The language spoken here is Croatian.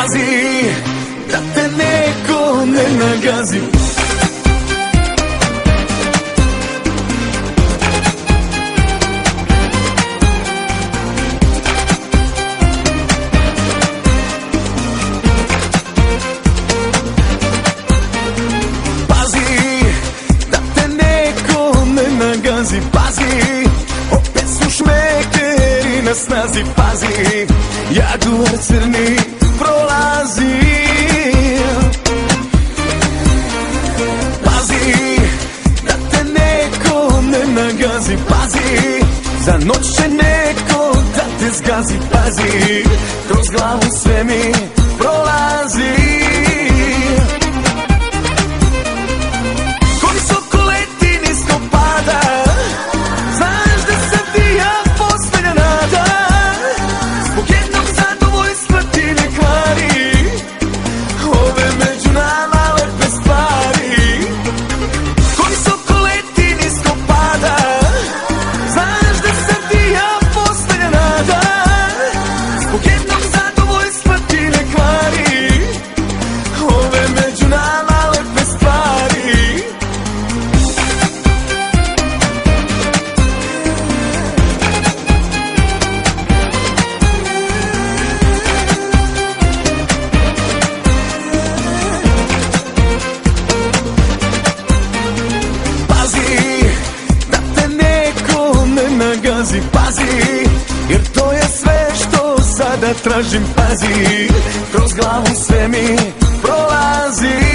Pazi, da te neko ne nagazi. Pazi, opet su šmekeri na snazi. Pazi, jaguar crni prolazi. Pazi, da te neko ne nagazi. Pazi, za noć će neko da te zgazi. Pazi, kroz glavu sve mi prolazi. Pazi, jer to je sve što sada tražim. Pazi, kroz glavu sve mi prolazi.